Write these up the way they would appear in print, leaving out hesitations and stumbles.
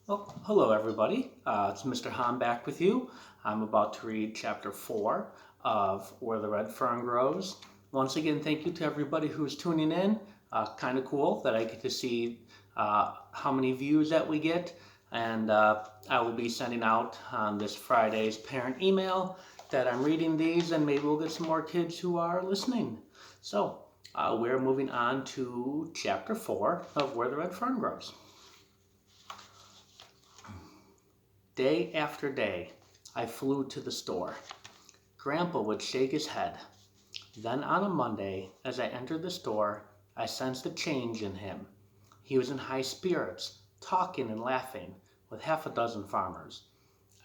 Well, hello everybody. It's Mr. Hahn back with you. I'm about to read chapter 4 of Where the Red Fern Grows. Once again, thank you to everybody who's tuning in. Kind of cool that I get to see how many views that we get. And I will be sending out on this Friday's parent email that I'm reading these, and maybe we'll get some more kids who are listening. So we're moving on to chapter 4 of Where the Red Fern Grows. Day after day, I flew to the store. Grandpa would shake his head. Then on a Monday, as I entered the store, I sensed a change in him. He was in high spirits, talking and laughing with half a dozen farmers.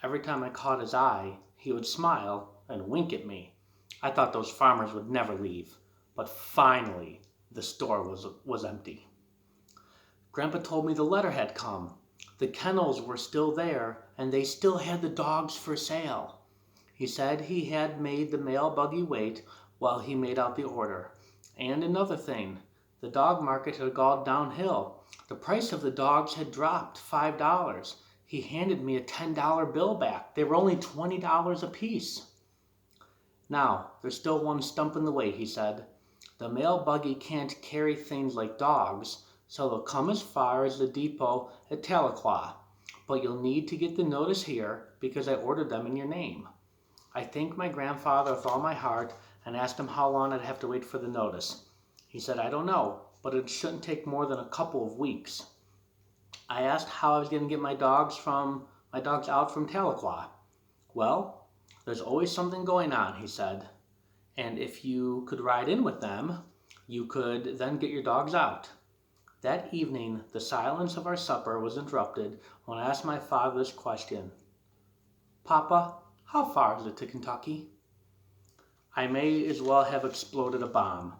Every time I caught his eye, he would smile and wink at me. I thought those farmers would never leave, but finally the store was empty. Grandpa told me the letter had come. The kennels were still there, and they still had the dogs for sale. He said he had made the mail buggy wait while he made out the order. And another thing, the dog market had gone downhill. The price of the dogs had dropped $5. He handed me a $10 bill back. They were only $20 apiece. Now, there's still one stump in the way, he said. The mail buggy can't carry things like dogs, so they'll come as far as the depot at Tahlequah. But you'll need to get the notice here because I ordered them in your name. I thanked my grandfather with all my heart and asked him how long I'd have to wait for the notice. He said, I don't know, but it shouldn't take more than a couple of weeks. I asked how I was going to get my dogs out from Tahlequah. Well, there's always something going on, he said. And if you could ride in with them, you could then get your dogs out. That evening, the silence of our supper was interrupted when I asked my father this question. Papa, how far is it to Kentucky? I may as well have exploded a bomb.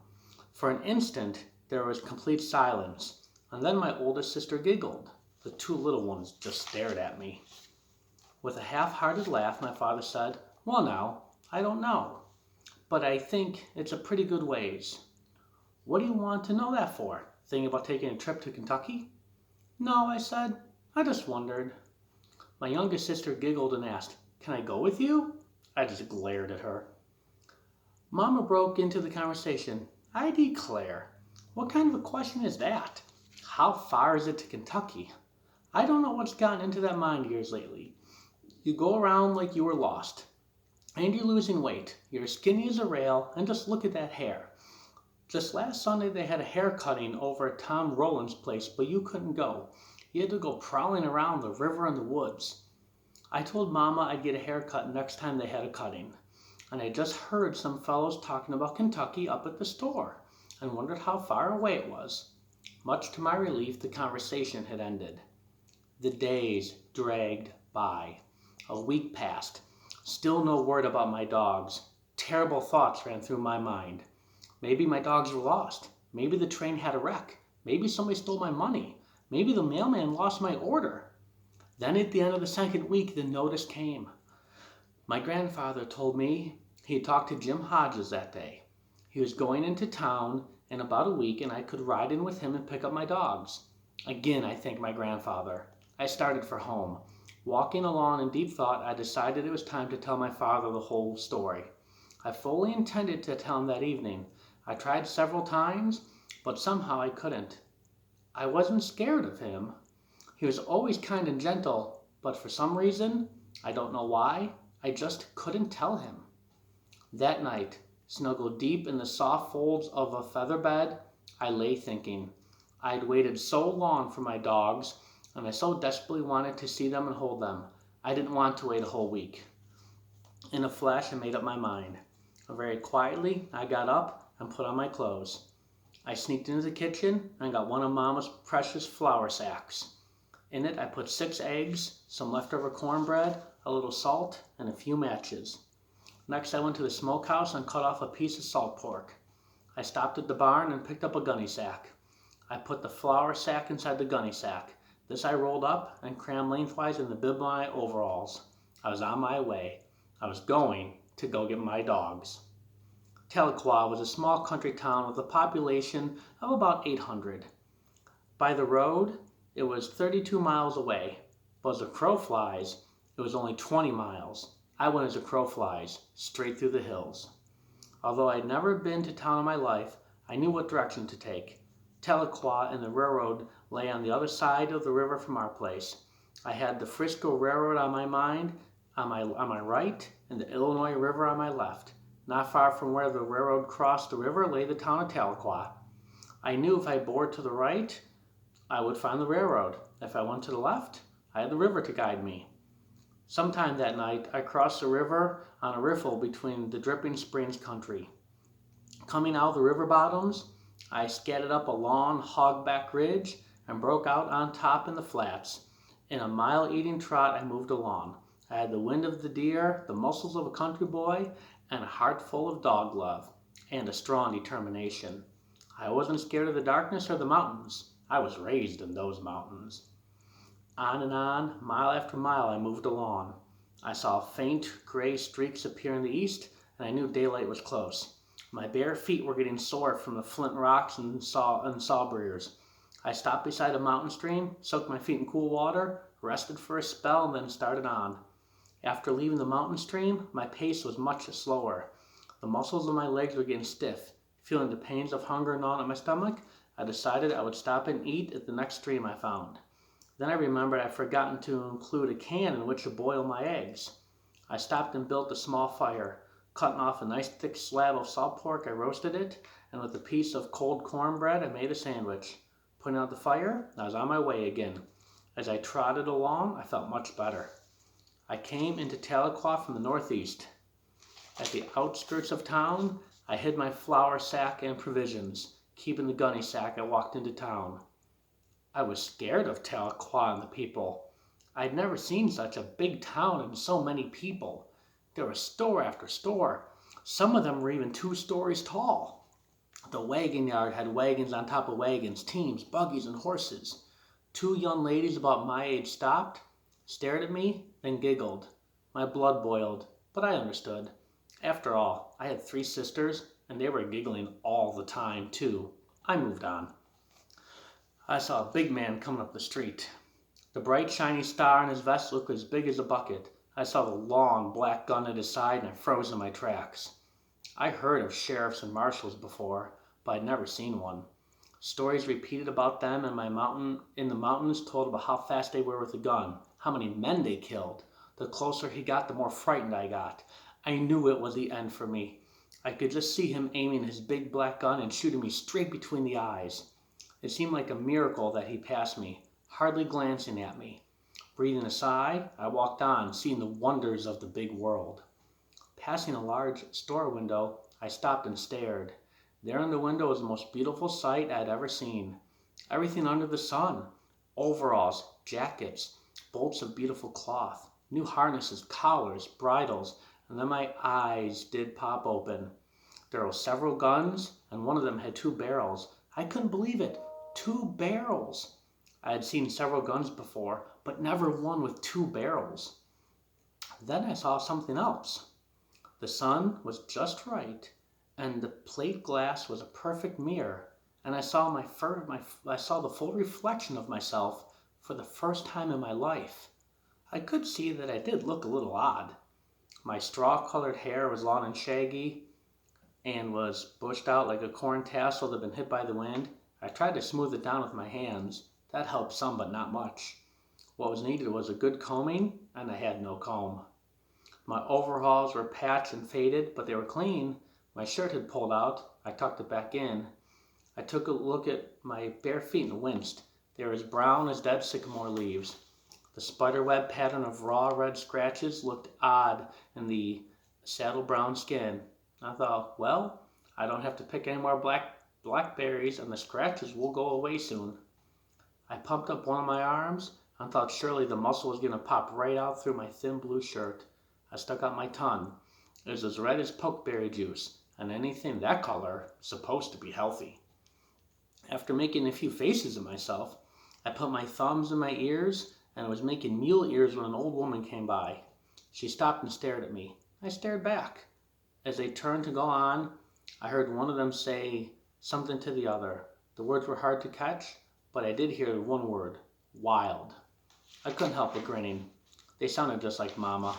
For an instant, there was complete silence, and then my oldest sister giggled. The two little ones just stared at me. With a half-hearted laugh, my father said, Well now, I don't know, but I think it's a pretty good ways. What do you want to know that for? Thinking about taking a trip to Kentucky? No, I said. I just wondered. My youngest sister giggled and asked, Can I go with you? I just glared at her. Mama broke into the conversation. I declare. What kind of a question is that? How far is it to Kentucky? I don't know what's gotten into that mind of yours lately. You go around like you were lost. And you're losing weight. You're as skinny as a rail, and just look at that hair. Just last Sunday they had a hair cutting over at Tom Rowland's place, but you couldn't go. You had to go prowling around the river and the woods. I told Mama I'd get a haircut next time they had a cutting. And I just heard some fellows talking about Kentucky up at the store, and wondered how far away it was. Much to my relief, the conversation had ended. The days dragged by. A week passed. Still no word about my dogs. Terrible thoughts ran through my mind. Maybe my dogs were lost. Maybe the train had a wreck. Maybe somebody stole my money. Maybe the mailman lost my order. Then at the end of the second week, the notice came. My grandfather told me he had talked to Jim Hodges that day. He was going into town in about a week, and I could ride in with him and pick up my dogs. Again, I thanked my grandfather. I started for home. Walking along in deep thought, I decided it was time to tell my father the whole story. I fully intended to tell him that evening. I tried several times, but somehow I couldn't. I wasn't scared of him. He was always kind and gentle, but for some reason, I don't know why, I just couldn't tell him. That night, snuggled deep in the soft folds of a feather bed, I lay thinking. I'd waited so long for my dogs, and I so desperately wanted to see them and hold them. I didn't want to wait a whole week. In a flash, I made up my mind. Very quietly, I got up and put on my clothes. I sneaked into the kitchen and got one of Mama's precious flour sacks. In it, I put 6 eggs, some leftover cornbread, a little salt, and a few matches. Next, I went to the smokehouse and cut off a piece of salt pork. I stopped at the barn and picked up a gunny sack. I put the flour sack inside the gunny sack. This I rolled up and crammed lengthwise in the bib of my overalls. I was on my way. I was going to go get my dogs. Tahlequah was a small country town with a population of about 800. By the road, it was 32 miles away. but as a crow flies, it was only 20 miles. I went as a crow flies, straight through the hills. Although I'd never been to town in my life, I knew what direction to take. Tahlequah and the railroad lay on the other side of the river from our place. I had the Frisco Railroad on my mind, on my right, and the Illinois River on my left. Not far from where the railroad crossed the river lay the town of Tahlequah. I knew if I bore to the right, I would find the railroad. If I went to the left, I had the river to guide me. Sometime that night, I crossed the river on a riffle between the Dripping Springs country. Coming out of the river bottoms, I skated up a long hogback ridge and broke out on top in the flats. In a mile-eating trot, I moved along. I had the wind of the deer, the muscles of a country boy, and a heart full of dog love, and a strong determination. I wasn't scared of the darkness or the mountains. I was raised in those mountains. On and on, mile after mile, I moved along. I saw faint gray streaks appear in the east, and I knew daylight was close. My bare feet were getting sore from the flint rocks and sawbriars. I stopped beside a mountain stream, soaked my feet in cool water, rested for a spell, and then started on. After leaving the mountain stream, my pace was much slower. The muscles of my legs were getting stiff. Feeling the pains of hunger gnawing at my stomach, I decided I would stop and eat at the next stream I found. Then I remembered I'd forgotten to include a can in which to boil my eggs. I stopped and built a small fire. Cutting off a nice thick slab of salt pork, I roasted it, and with a piece of cold cornbread, I made a sandwich. Putting out the fire, I was on my way again. As I trotted along, I felt much better. I came into Tahlequah from the northeast. At the outskirts of town, I hid my flour sack and provisions. Keeping the gunny sack, I walked into town. I was scared of Tahlequah and the people. I'd never seen such a big town and so many people. There was store after store. Some of them were even 2 stories tall. The wagon yard had wagons on top of wagons, teams, buggies, and horses. 2 young ladies about my age stopped, stared at me, then giggled. My blood boiled, but I understood. After all, I had 3 sisters, and they were giggling all the time, too. I moved on. I saw a big man coming up the street. The bright, shiny star on his vest looked as big as a bucket. I saw the long, black gun at his side, and I froze in my tracks. I heard of sheriffs and marshals before, but I'd never seen one. Stories repeated about them in the mountains told about how fast they were with a gun, how many men they killed. The closer he got, the more frightened I got. I knew it was the end for me. I could just see him aiming his big black gun and shooting me straight between the eyes. It seemed like a miracle that he passed me, hardly glancing at me. Breathing a sigh, I walked on, seeing the wonders of the big world. Passing a large store window, I stopped and stared. There in the window was the most beautiful sight I had ever seen. Everything under the sun. Overalls, jackets, bolts of beautiful cloth, new harnesses, collars, bridles, and then my eyes did pop open. There were several guns, and one of them had 2 barrels. I couldn't believe it. 2 barrels. I had seen several guns before, but never one with 2 barrels. Then I saw something else. The sun was just right, and the plate glass was a perfect mirror, and I saw the full reflection of myself for the first time in my life. I could see that I did look a little odd. My straw-colored hair was long and shaggy, and was bushed out like a corn tassel that had been hit by the wind. I tried to smooth it down with my hands. That helped some, but not much. What was needed was a good combing, and I had no comb. My overalls were patched and faded, but they were clean. My shirt had pulled out. I tucked it back in. I took a look at my bare feet and winced. They were as brown as dead sycamore leaves. The spiderweb pattern of raw red scratches looked odd in the saddle brown skin. I thought, well, I don't have to pick any more blackberries, and the scratches will go away soon. I pumped up one of my arms and thought surely the muscle was going to pop right out through my thin blue shirt. I stuck out my tongue. It was as red as pokeberry juice, and anything that color is supposed to be healthy. After making a few faces at myself, I put my thumbs in my ears and was making mule ears when an old woman came by. She stopped and stared at me. I stared back. As they turned to go on, I heard one of them say something to the other. The words were hard to catch, but I did hear one word, wild. I couldn't help but grinning. They sounded just like Mama.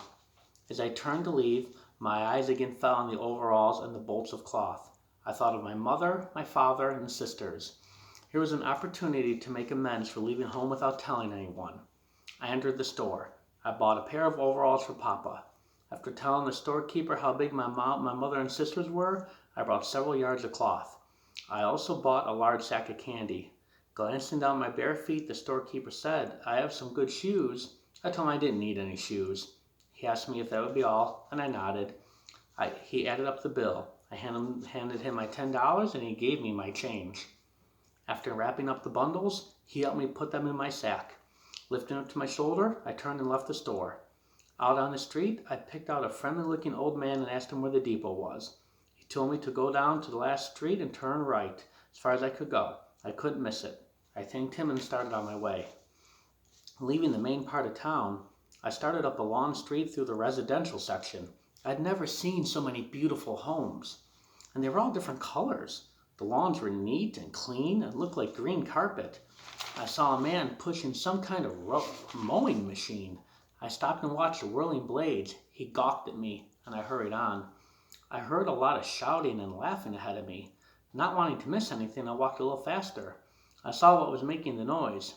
As I turned to leave, my eyes again fell on the overalls and the bolts of cloth. I thought of my mother, my father, and sisters. Here was an opportunity to make amends for leaving home without telling anyone. I entered the store. I bought a pair of overalls for Papa. After telling the storekeeper how big my mother and sisters were, I brought several yards of cloth. I also bought a large sack of candy. Glancing down my bare feet, the storekeeper said, "I have some good shoes." I told him I didn't need any shoes. He asked me if that would be all, and I nodded. He added up the bill. I handed him my $10, and he gave me my change. After wrapping up the bundles, he helped me put them in my sack. Lifting up to my shoulder, I turned and left the store. Out on the street, I picked out a friendly-looking old man and asked him where the depot was. He told me to go down to the last street and turn right, as far as I could go. I couldn't miss it. I thanked him and started on my way. Leaving the main part of town, I started up a long street through the residential section. I'd never seen so many beautiful homes, and they were all different colors. The lawns were neat and clean and looked like green carpet. I saw a man pushing some kind of mowing machine. I stopped and watched the whirling blades. He gawked at me, and I hurried on. I heard a lot of shouting and laughing ahead of me. Not wanting to miss anything, I walked a little faster. I saw what was making the noise.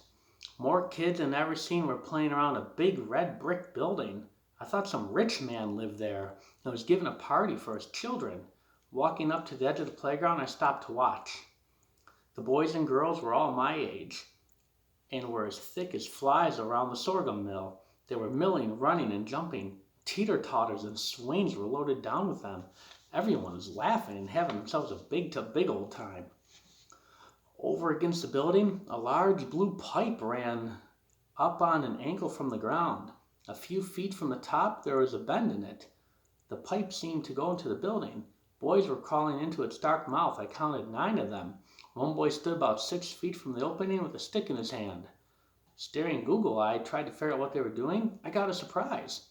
More kids than I'd ever seen were playing around a big red brick building. I thought some rich man lived there and was giving a party for his children. Walking up to the edge of the playground, I stopped to watch. The boys and girls were all my age and were as thick as flies around the sorghum mill. They were milling, running, and jumping. Teeter-totters and swings were loaded down with them. Everyone was laughing and having themselves a big old time. Over against the building, a large blue pipe ran up on an angle from the ground. A few feet from the top, there was a bend in it. The pipe seemed to go into the building. Boys were crawling into its dark mouth. I counted 9 of them. One boy stood about 6 feet from the opening with a stick in his hand. Staring Google-eyed, tried to figure out what they were doing. I got a surprise.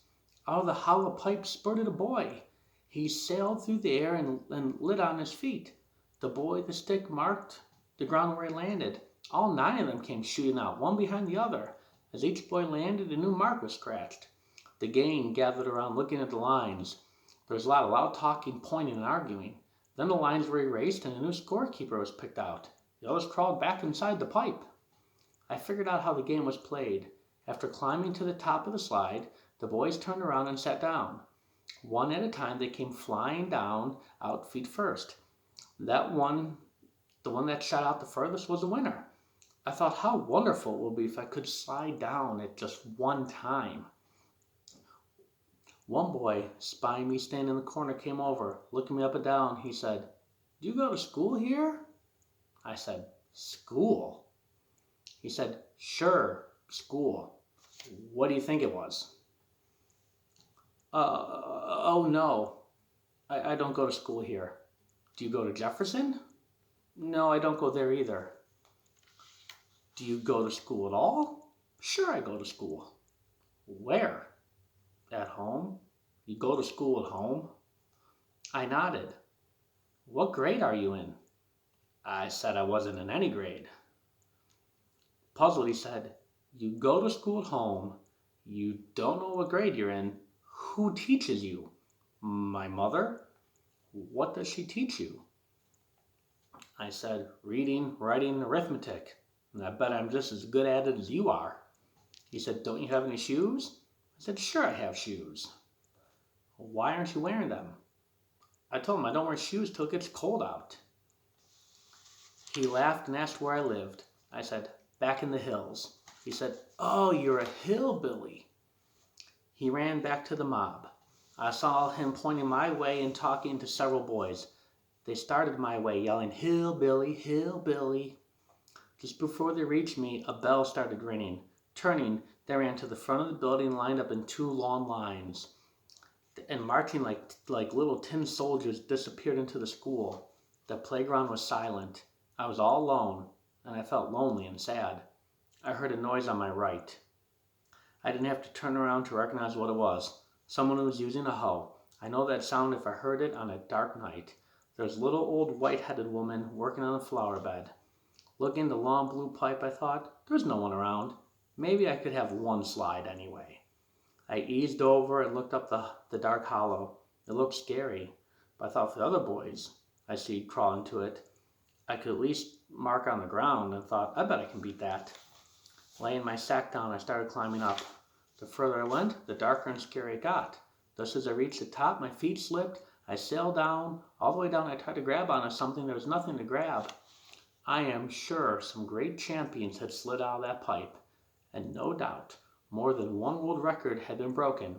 Out of the hollow pipe spurted a boy. He sailed through the air and lit on his feet. The boy, the stick marked the ground where he landed. All 9 of them came shooting out, one behind the other. As each boy landed, a new mark was scratched. The gang gathered around looking at the lines. There was a lot of loud talking, pointing, and arguing. Then the lines were erased and a new scorekeeper was picked out. The others crawled back inside the pipe. I figured out how the game was played. After climbing to the top of the slide, the boys turned around and sat down. One at a time, they came flying down, out feet first. The one that shot out the furthest was the winner. I thought how wonderful it would be if I could slide down at just one time. One boy, spying me standing in the corner, came over, looking me up and down. He said, "Do you go to school here?" I said, "School?" He said, "Sure, school. What do you think it was?" Oh no, I don't go to school here." "Do you go to Jefferson?" "No, I don't go there either." "Do you go to school at all?" "Sure, I go to school." "Where?" "At home." "You go to school at home?" I nodded. "What grade are you in?" I said I wasn't in any grade. Puzzled, he said, "You go to school at home. You don't know what grade you're in. Who teaches you?" "My mother." "What does she teach you?" I said, "Reading, writing, arithmetic. And I bet I'm just as good at it as you are." He said, "Don't you have any shoes?" I said, "Sure, I have shoes." "Why aren't you wearing them?" I told him I don't wear shoes till it gets cold out. He laughed and asked where I lived. I said, "Back in the hills." He said, "Oh, you're a hillbilly." He ran back to the mob. I saw him pointing my way and talking to several boys. They started my way, yelling, "Hillbilly, hillbilly." Just before they reached me, a bell started ringing. Turning, they ran to the front of the building, lined up in 2 long lines, and marching like little tin soldiers disappeared into the school. The playground was silent. I was all alone, and I felt lonely and sad. I heard a noise on my right. I didn't have to turn around to recognize what it was. Someone who was using a hoe. I know that sound if I heard it on a dark night. There was a little old white-headed woman working on a flower bed. Looking at the long blue pipe, I thought, there's no one around. Maybe I could have one slide anyway. I eased over and looked up the dark hollow. It looked scary, but I thought for the other boys I see crawl into it, I could at least mark on the ground, and thought, I bet I can beat that. Laying my sack down, I started climbing up. The further I went, the darker and scarier it got. Just as I reached the top, my feet slipped. I sailed down. All the way down, I tried to grab onto something. There was nothing to grab. I am sure some great champions had slid out of that pipe, and no doubt more than one world record had been broken.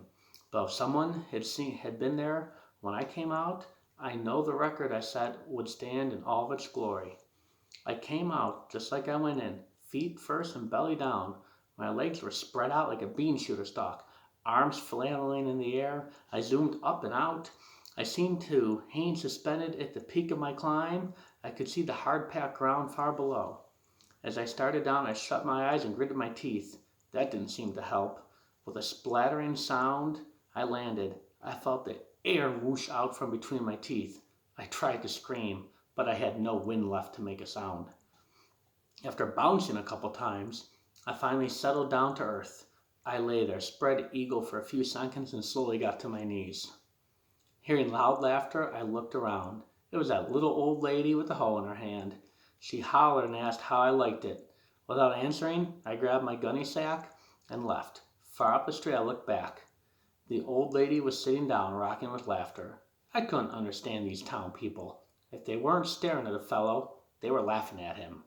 But if someone had been there when I came out, I know the record I set would stand in all of its glory. I came out just like I went in, feet first and belly down. My legs were spread out like a bean shooter stalk, arms flailing in the air. I zoomed up and out. I seemed to hang suspended at the peak of my climb. I could see the hard-packed ground far below. As I started down, I shut my eyes and gritted my teeth. That didn't seem to help. With a splattering sound, I landed. I felt the air whoosh out from between my teeth. I tried to scream, but I had no wind left to make a sound. After bouncing a couple times, I finally settled down to earth. I lay there, spread eagle for a few seconds, and slowly got to my knees. Hearing loud laughter, I looked around. It was that little old lady with the hoe in her hand. She hollered and asked how I liked it. Without answering, I grabbed my gunny sack and left. Far up the street, I looked back. The old lady was sitting down, rocking with laughter. I couldn't understand these town people. If they weren't staring at a fellow, they were laughing at him.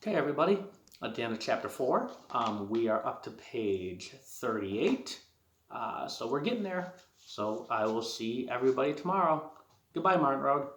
Okay, everybody, at the end of chapter 4, we are up to page 38. So we're getting there. So I will see everybody tomorrow. Goodbye, Martin Road.